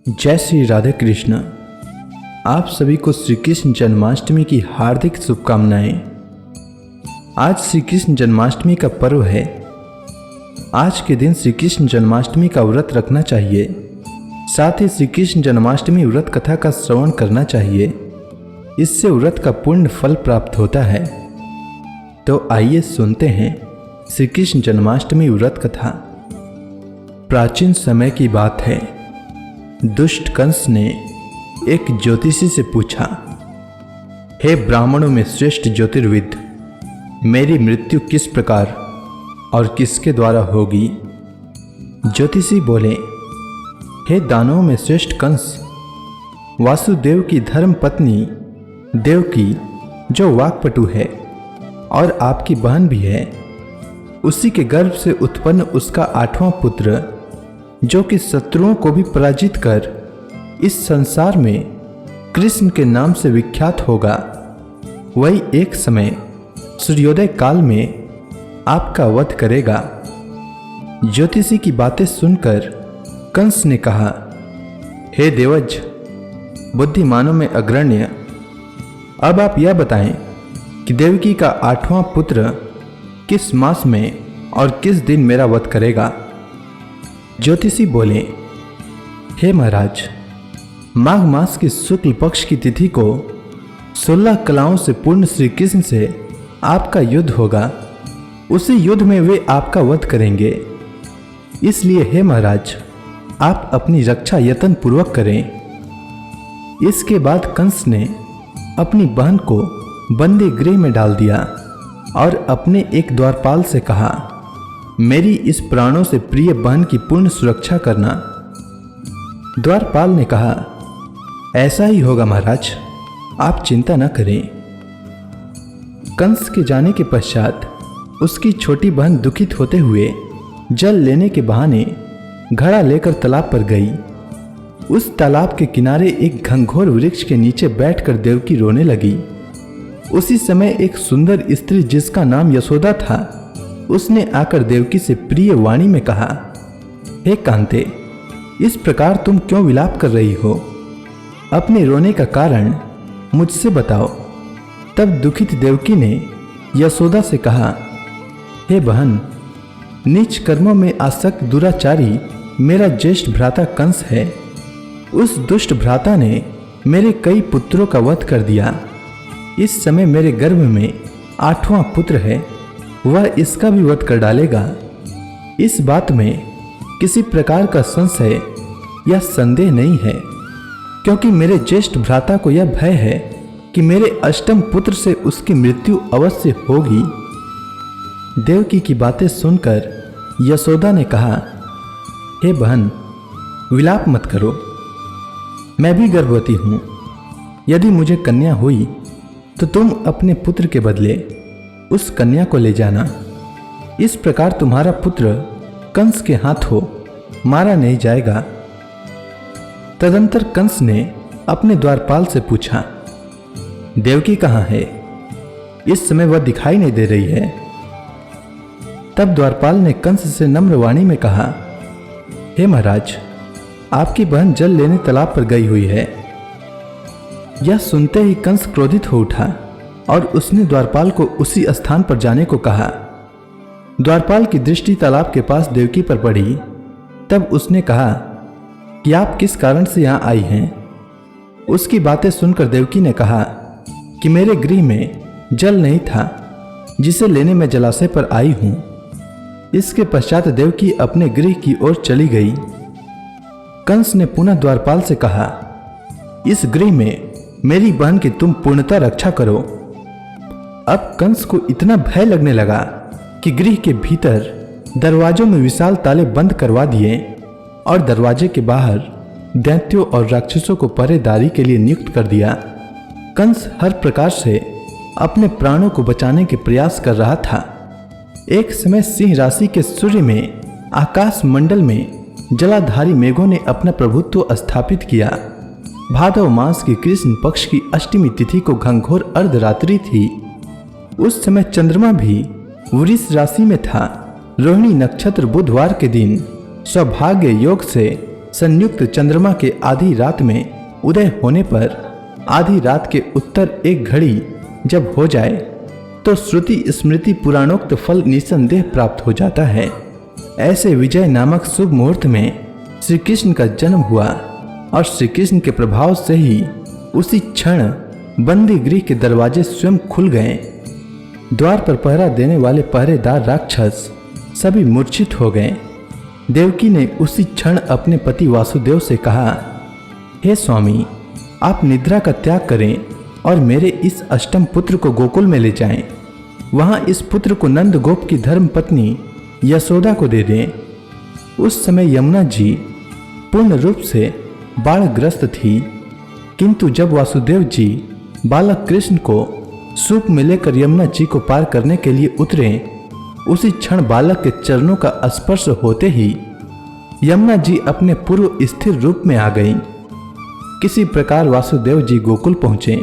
जय श्री राधे कृष्ण। आप सभी को श्री कृष्ण जन्माष्टमी की हार्दिक शुभकामनाएं। आज श्री कृष्ण जन्माष्टमी का पर्व है। आज के दिन श्री कृष्ण जन्माष्टमी का व्रत रखना चाहिए। साथ ही श्री कृष्ण जन्माष्टमी व्रत कथा का श्रवण करना चाहिए। इससे व्रत का पूर्ण फल प्राप्त होता है। तो आइए सुनते हैं श्री कृष्ण जन्माष्टमी व्रत कथा। प्राचीन समय की बात है। दुष्ट कंस ने एक ज्योतिषी से पूछा, हे ब्राह्मणों में श्रेष्ठ ज्योतिर्विद, मेरी मृत्यु किस प्रकार और किसके द्वारा होगी? ज्योतिषी बोले, हे दानवों में श्रेष्ठ कंस, वासुदेव की धर्म पत्नी देवकी, जो वाक्पटु है और आपकी बहन भी है, उसी के गर्भ से उत्पन्न उसका 8वां पुत्र, जो कि शत्रुओं को भी पराजित कर इस संसार में कृष्ण के नाम से विख्यात होगा, वही एक समय सूर्योदय काल में आपका वध करेगा। ज्योतिषी की बातें सुनकर कंस ने कहा, हे देवज, बुद्धिमानों में अग्रण्य, अब आप यह बताएं कि देवकी का 8वां पुत्र किस मास में और किस दिन मेरा वध करेगा? ज्योतिषी बोले, हे महाराज, माघ मास की शुक्ल पक्ष की तिथि को 16 कलाओं से पूर्ण श्री कृष्ण से आपका युद्ध होगा। उसी युद्ध में वे आपका वध करेंगे। इसलिए हे महाराज, आप अपनी रक्षा यत्न पूर्वक करें। इसके बाद कंस ने अपनी बहन को बंदी गृह में डाल दिया और अपने एक द्वारपाल से कहा, मेरी इस प्राणों से प्रिय बहन की पूर्ण सुरक्षा करना। द्वारपाल ने कहा, ऐसा ही होगा महाराज, आप चिंता न करें। कंस के जाने के पश्चात उसकी छोटी बहन दुखित होते हुए जल लेने के बहाने घड़ा लेकर तालाब पर गई। उस तालाब के किनारे एक घंघोर वृक्ष के नीचे बैठकर देवकी रोने लगी। उसी समय एक सुंदर स्त्री जिसका नाम यशोदा था, उसने आकर देवकी से प्रिय वाणी में कहा, हे कांते, इस प्रकार तुम क्यों विलाप कर रही हो? अपने रोने का कारण मुझसे बताओ। तब दुखित देवकी ने यशोदा से कहा, हे बहन, नीच कर्मों में आसक्त दुराचारी मेरा ज्येष्ठ भ्राता कंस है। उस दुष्ट भ्राता ने मेरे कई पुत्रों का वध कर दिया। इस समय मेरे गर्भ में 8वां पुत्र है, वह इसका भी वध कर डालेगा। इस बात में किसी प्रकार का संशय या संदेह नहीं है, क्योंकि मेरे ज्येष्ठ भ्राता को यह भय है कि मेरे अष्टम पुत्र से उसकी मृत्यु अवश्य होगी। देवकी की बातें सुनकर यशोदा ने कहा, हे बहन, विलाप मत करो, मैं भी गर्भवती हूँ। यदि मुझे कन्या हुई तो तुम अपने पुत्र के बदले उस कन्या को ले जाना। इस प्रकार तुम्हारा पुत्र कंस के हाथों मारा नहीं जाएगा। तदंतर कंस ने अपने द्वारपाल से पूछा, देवकी कहाँ है? इस समय वह दिखाई नहीं दे रही है। तब द्वारपाल ने कंस से नम्र वाणी में कहा, हे महाराज, आपकी बहन जल लेने तालाब पर गई हुई है। यह सुनते ही कंस क्रोधित हो उठा और उसने द्वारपाल को उसी स्थान पर जाने को कहा। द्वारपाल की दृष्टि तालाब के पास देवकी पर पड़ी। तब उसने कहा कि आप किस कारण से यहाँ आई हैं? उसकी बातें सुनकर देवकी ने कहा कि मेरे गृह में जल नहीं था, जिसे लेने मैं जलाशय पर आई हूँ। इसके पश्चात देवकी अपने गृह की ओर चली गई। कंस ने पुनः द्वारपाल से कहा, इस गृह में मेरी बहन की तुम पूर्णतः रक्षा करो। अब कंस को इतना भय लगने लगा कि गृह के भीतर दरवाजों में विशाल ताले बंद करवा दिए और दरवाजे के बाहर दैत्यों और राक्षसों को पहरेदारी के लिए नियुक्त कर दिया। कंस हर प्रकार से अपने प्राणों को बचाने के प्रयास कर रहा था। एक समय सिंह राशि के सूर्य में आकाश मंडल में जलाधारी मेघों ने अपना प्रभुत्व स्थापित किया। भादव मास की कृष्ण पक्ष की अष्टमी तिथि को घंघोर अर्धरात्रि थी। उस समय चंद्रमा भी वृष राशि में था। रोहिणी नक्षत्र बुधवार के दिन सौभाग्य योग से संयुक्त चंद्रमा के आधी रात में उदय होने पर आधी रात के उत्तर एक घड़ी जब हो जाए तो श्रुति स्मृति पुराणोक्त फल निसंदेह प्राप्त हो जाता है। ऐसे विजय नामक शुभ मुहूर्त में श्री कृष्ण का जन्म हुआ और श्री कृष्ण के प्रभाव से ही उसी क्षण बंदी गृह के दरवाजे स्वयं खुल गए। द्वार पर पहरा देने वाले पहरेदार राक्षस सभी मूर्छित हो गए। देवकी ने उसी क्षण अपने पति वासुदेव से कहा, हे स्वामी, आप निद्रा का त्याग करें और मेरे इस अष्टम पुत्र को गोकुल में ले जाएं। वहां इस पुत्र को नंद गोप की धर्म पत्नी यशोदा को दे दें। उस समय यमुना जी पूर्ण रूप से बाढ़ग्रस्त थी, किंतु जब वासुदेव जी बालक कृष्ण को सूप में लेकर यमुना जी को पार करने के लिए उतरे, उसी क्षण बालक के चरणों का स्पर्श होते ही यमुना जी अपने पूर्व स्थिर रूप में आ गई। किसी प्रकार वासुदेव जी गोकुल पहुंचे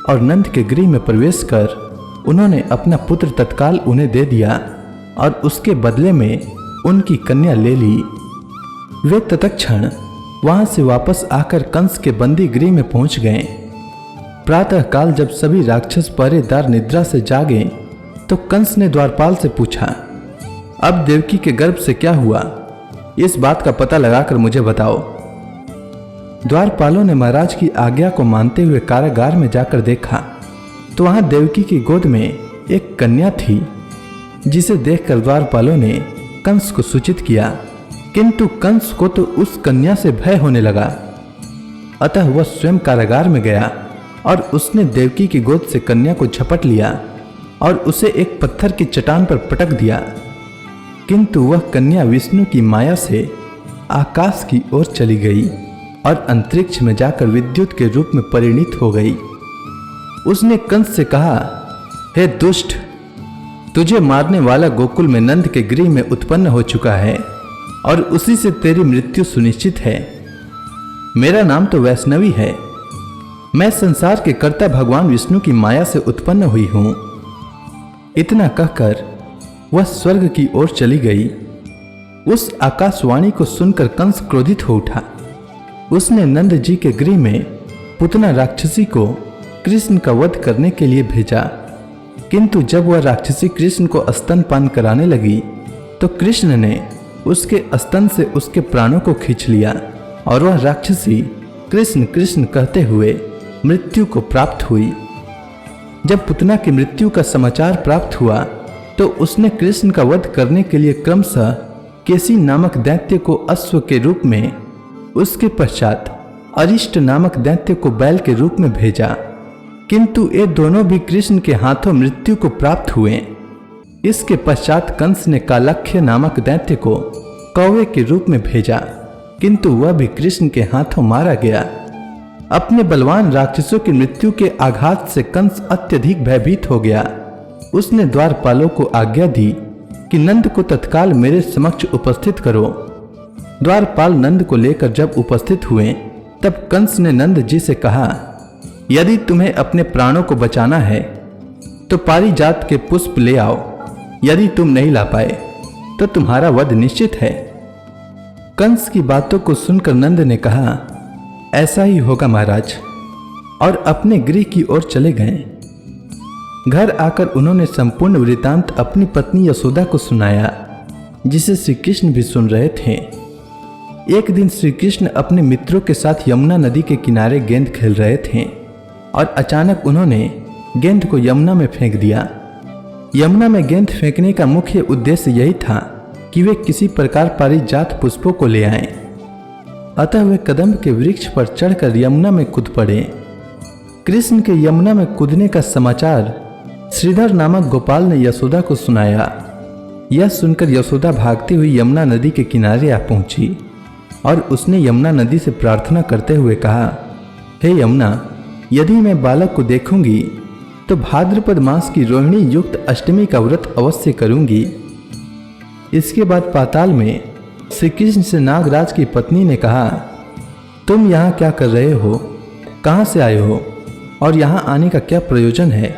और नंद के गृह में प्रवेश कर उन्होंने अपना पुत्र तत्काल उन्हें दे दिया और उसके बदले में उनकी कन्या ले ली। वे तत्क्षण वहां से वापस आकर कंस के बंदी गृह में पहुंच गए। प्रातः काल जब सभी राक्षस पहरेदार निद्रा से जागे तो कंस ने द्वारपाल से पूछा, अब देवकी के गर्भ से क्या हुआ? इस बात का पता लगाकर मुझे बताओ। द्वारपालों ने महाराज की आज्ञा को मानते हुए कारागार में जाकर देखा तो वहां देवकी की गोद में एक कन्या थी, जिसे देखकर द्वारपालों ने कंस को सूचित किया, किंतु कंस को तो उस कन्या से भय होने लगा। अतः वह स्वयं कारागार में गया और उसने देवकी की गोद से कन्या को झपट लिया और उसे एक पत्थर की चट्टान पर पटक दिया, किंतु वह कन्या विष्णु की माया से आकाश की ओर चली गई और अंतरिक्ष में जाकर विद्युत के रूप में परिणित हो गई। उसने कंस से कहा, हे दुष्ट, तुझे मारने वाला गोकुल में नंद के गृह में उत्पन्न हो चुका है और उसी से तेरी मृत्यु सुनिश्चित है। मेरा नाम तो वैष्णवी है। मैं संसार के कर्ता भगवान विष्णु की माया से उत्पन्न हुई हूं। इतना कहकर वह स्वर्ग की ओर चली गई। उस आकाशवाणी को सुनकर कंस क्रोधित हो उठा। उसने नंद जी के गृह में पुतना राक्षसी को कृष्ण का वध करने के लिए भेजा, किंतु जब वह राक्षसी कृष्ण को स्तनपान कराने लगी तो कृष्ण ने उसके स्तन से उसके प्राणों को खींच लिया और वह राक्षसी कृष्ण कृष्ण कहते हुए मृत्यु को प्राप्त हुई। जब पुतना की मृत्यु का समाचार प्राप्त हुआ तो उसने कृष्ण का वध करने के लिए क्रमशः केसी नामक दैत्य को अश्व के रूप में, उसके पश्चात अरिष्ट नामक दैत्य को बैल के रूप में भेजा, किंतु ये दोनों भी कृष्ण के हाथों मृत्यु को प्राप्त हुए। इसके पश्चात कंस ने कालख्य नामक दैत्य को कौवे के रूप में भेजा, किंतु वह भी कृष्ण के हाथों मारा गया। अपने बलवान राक्षसों की मृत्यु के आघात से कंस अत्यधिक भयभीत हो गया। उसने द्वारपालों को आज्ञा दी कि नंद को तत्काल मेरे समक्ष उपस्थित करो। द्वारपाल नंद को लेकर जब उपस्थित हुए तब कंस ने नंद जी से कहा, यदि तुम्हें अपने प्राणों को बचाना है तो पारिजात के पुष्प ले आओ। यदि तुम नहीं ला पाए तो तुम्हारा वध निश्चित है। कंस की बातों को सुनकर नंद ने कहा, ऐसा ही होगा महाराज, और अपने गृह की ओर चले गए। घर आकर उन्होंने संपूर्ण वृत्तांत अपनी पत्नी यशोदा को सुनाया, जिसे श्री कृष्ण भी सुन रहे थे। एक दिन श्री कृष्ण अपने मित्रों के साथ यमुना नदी के किनारे गेंद खेल रहे थे और अचानक उन्होंने गेंद को यमुना में फेंक दिया। यमुना में गेंद फेंकने का मुख्य उद्देश्य यही था कि वे किसी प्रकार पारिजात पुष्पों को ले आएं। अतः वे कदम्ब के वृक्ष पर चढ़कर यमुना में कूद पड़े। कृष्ण के यमुना में कूदने का समाचार श्रीधर नामक गोपाल ने यशोदा को सुनाया। यह सुनकर यशोदा भागती हुई यमुना नदी के किनारे आ पहुंची और उसने यमुना नदी से प्रार्थना करते हुए कहा, हे यमुना, यदि मैं बालक को देखूंगी तो भाद्रपद मास की रोहिणी युक्त अष्टमी का व्रत अवश्य करूंगी। इसके बाद पाताल में श्री कृष्ण से नागराज की पत्नी ने कहा, तुम यहाँ क्या कर रहे हो? कहाँ से आए हो और यहाँ आने का क्या प्रयोजन है?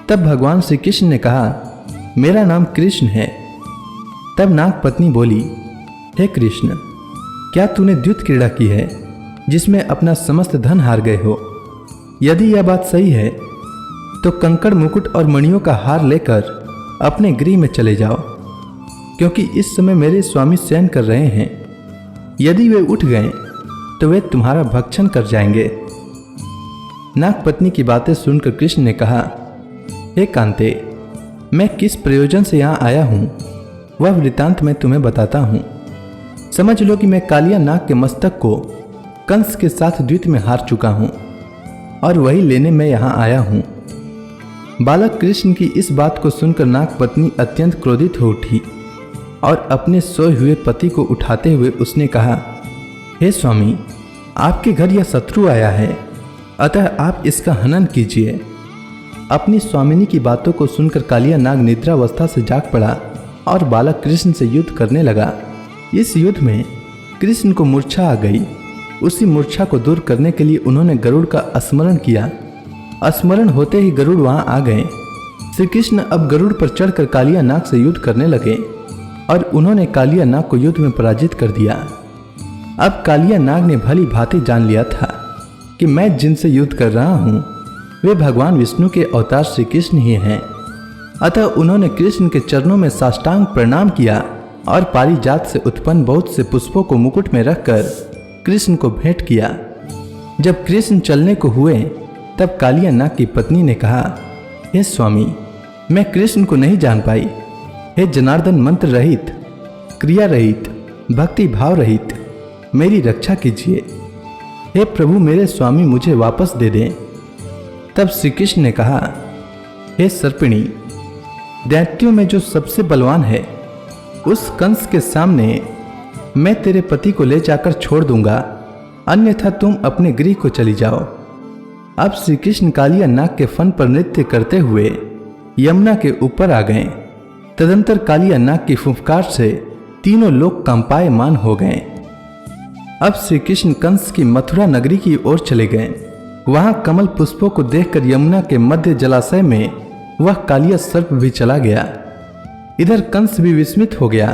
तब भगवान श्री कृष्ण ने कहा, मेरा नाम कृष्ण है। तब नाग पत्नी बोली, हे कृष्ण, क्या तूने द्युत क्रीड़ा की है जिसमें अपना समस्त धन हार गए हो? यदि यह बात सही है तो कंकड़, मुकुट और मणियों का हार लेकर अपने गृह में चले जाओ, क्योंकि इस समय मेरे स्वामी शयन कर रहे हैं। यदि वे उठ गए तो वे तुम्हारा भक्षण कर जाएंगे। नागपत्नी की बातें सुनकर कृष्ण ने कहा, हे कांते, मैं किस प्रयोजन से यहाँ आया हूँ वह वृतांत मैं तुम्हें बताता हूँ। समझ लो कि मैं कालिया नाग के मस्तक को कंस के साथ द्वित में हार चुका हूँ और वही लेने मैं यहाँ आया हूँ। बालक कृष्ण की इस बात को सुनकर नागपत्नी अत्यंत क्रोधित हो उठी और अपने सोए हुए पति को उठाते हुए उसने कहा, हे स्वामी, आपके घर यह शत्रु आया है, अतः आप इसका हनन कीजिए। अपनी स्वामिनी की बातों को सुनकर कालिया नाग निद्रावस्था से जाग पड़ा और बालक कृष्ण से युद्ध करने लगा। इस युद्ध में कृष्ण को मूर्छा आ गई। उसी मूर्छा को दूर करने के लिए उन्होंने गरुड़ का स्मरण किया। स्मरण होते ही गरुड़ वहां आ गए। श्री कृष्ण अब गरुड़ पर चढ़कर कालिया नाग से युद्ध करने लगे और उन्होंने कालिया नाग को युद्ध में पराजित कर दिया। अब कालिया नाग ने भली भांति जान लिया था कि मैं जिनसे युद्ध कर रहा हूँ वे भगवान विष्णु के अवतार श्री कृष्ण ही हैं। अतः उन्होंने कृष्ण के चरणों में साष्टांग प्रणाम किया और पारिजात से उत्पन्न बहुत से पुष्पों को मुकुट में रखकर कृष्ण को भेंट किया। जब कृष्ण चलने को हुए तब कालिया नाग की पत्नी ने कहा, हे स्वामी, मैं कृष्ण को नहीं जान पाई। हे जनार्दन, मंत्र रहित, क्रिया रहित, भक्ति भाव रहित मेरी रक्षा कीजिए। हे प्रभु, मेरे स्वामी मुझे वापस दे दें। तब श्री कृष्ण ने कहा, हे सर्पिणी, दैत्यों में जो सबसे बलवान है उस कंस के सामने मैं तेरे पति को ले जाकर छोड़ दूंगा, अन्यथा तुम अपने गृह को चली जाओ। अब श्री कृष्ण कालिया नाग के फन पर नृत्य करते हुए यमुना के ऊपर आ गए। तदंतर कालिया नाग की फुफकार से तीनों लोग कंपायमान हो गए। अब श्री कृष्ण कंस की मथुरा नगरी की ओर चले गए। वहां कमल पुष्पों को देखकर यमुना के मध्य जलाशय में वह कालिया सर्प भी चला गया। इधर कंस भी विस्मित हो गया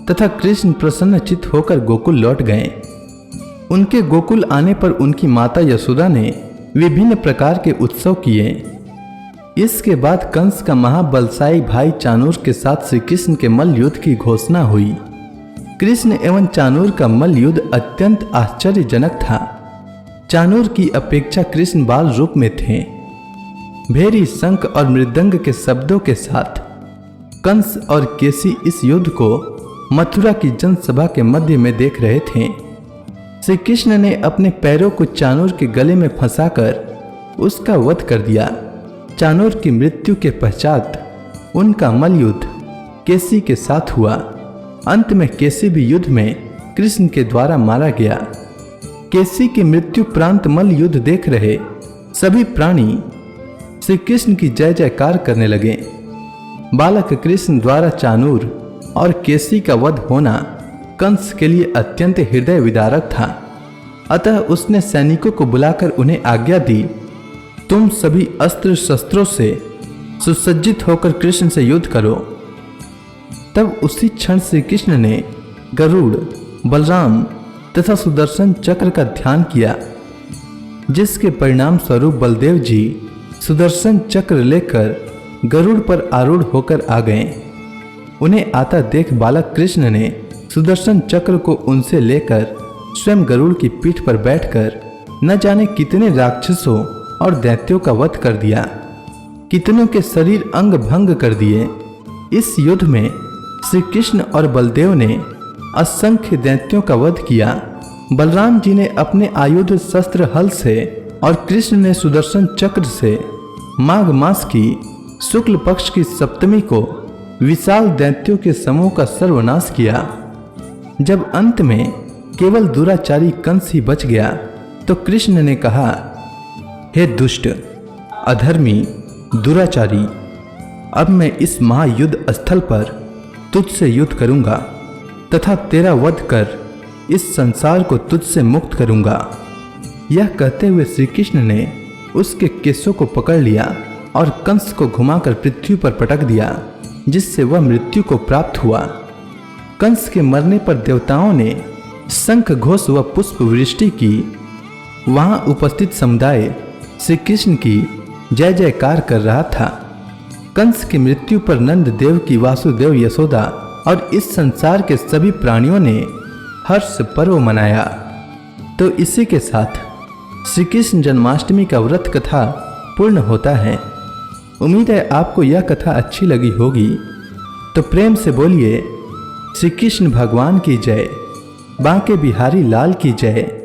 तथा कृष्ण प्रसन्नचित्त होकर गोकुल लौट गए। उनके गोकुल आने पर उनकी माता यशोदा ने विभिन्न प्रकार के उत्सव किए। इसके बाद कंस का महाबलशायी भाई चाणूर के साथ श्री कृष्ण के मल्ल युद्ध की घोषणा हुई। कृष्ण एवं चाणूर का मल्ल युद्ध अत्यंत आश्चर्यजनक था। चाणूर की अपेक्षा कृष्ण बाल रूप में थे। भेरी, शंख और मृदंग के शब्दों के साथ कंस और केसी इस युद्ध को मथुरा की जनसभा के मध्य में देख रहे थे। श्री कृष्ण ने अपने पैरों को चाणूर के गले में फंसाकर उसका वध कर दिया। चाणूर की मृत्यु के पश्चात उनका मल्ल युद्ध केसी के साथ हुआ। अंत में केसी भी युद्ध में कृष्ण के द्वारा मारा गया। केसी की मृत्यु प्रांत मल्ल युद्ध देख रहे सभी प्राणी श्री कृष्ण की जय जयकार करने लगे। बालक कृष्ण द्वारा चाणूर और केसी का वध होना कंस के लिए अत्यंत हृदय विदारक था। अतः उसने सैनिकों को बुलाकर उन्हें आज्ञा दी, तुम सभी अस्त्र शस्त्रों से सुसज्जित होकर कृष्ण से युद्ध करो। तब उसी क्षण श्री कृष्ण ने गरुड़, बलराम तथा सुदर्शन चक्र का ध्यान किया, जिसके परिणाम स्वरूप बलदेव जी सुदर्शन चक्र लेकर गरुड़ पर आरूढ़ होकर आ गए। उन्हें आता देख बालक कृष्ण ने सुदर्शन चक्र को उनसे लेकर स्वयं गरुड़ की पीठ पर बैठकर न जाने कितने राक्षसों और दैत्यों का वध कर दिया, कितनों के शरीर अंग भंग कर दिए। इस युद्ध में श्री कृष्ण और बलदेव ने असंख्य दैत्यों का वध किया। बलराम जी ने अपने आयुध शस्त्र हल से और कृष्ण ने सुदर्शन चक्र से माघ मास की शुक्ल पक्ष की सप्तमी को विशाल दैत्यों के समूह का सर्वनाश किया। जब अंत में केवल दुराचारी कंस ही बच गया तो कृष्ण ने कहा, हे दुष्ट, अधर्मी, दुराचारी, अब मैं इस महायुद्ध स्थल पर तुझसे युद्ध करूंगा तथा तेरा वध कर इस संसार को तुझसे मुक्त करूंगा। यह कहते हुए श्री कृष्ण ने उसके केसों को पकड़ लिया और कंस को घुमाकर पृथ्वी पर पटक दिया, जिससे वह मृत्यु को प्राप्त हुआ। कंस के मरने पर देवताओं ने शंख घोष व पुष्प वृष्टि की। वहां उपस्थित समुदाय श्री कृष्ण की जय जयकार कर रहा था। कंस की मृत्यु पर नंद देव की वासुदेव, यशोदा और इस संसार के सभी प्राणियों ने हर्ष पर्व मनाया। तो इसी के साथ श्री कृष्ण जन्माष्टमी का व्रत कथा पूर्ण होता है। उम्मीद है आपको यह कथा अच्छी लगी होगी, तो प्रेम से बोलिए श्री कृष्ण भगवान की जय, बांके बिहारी लाल की जय।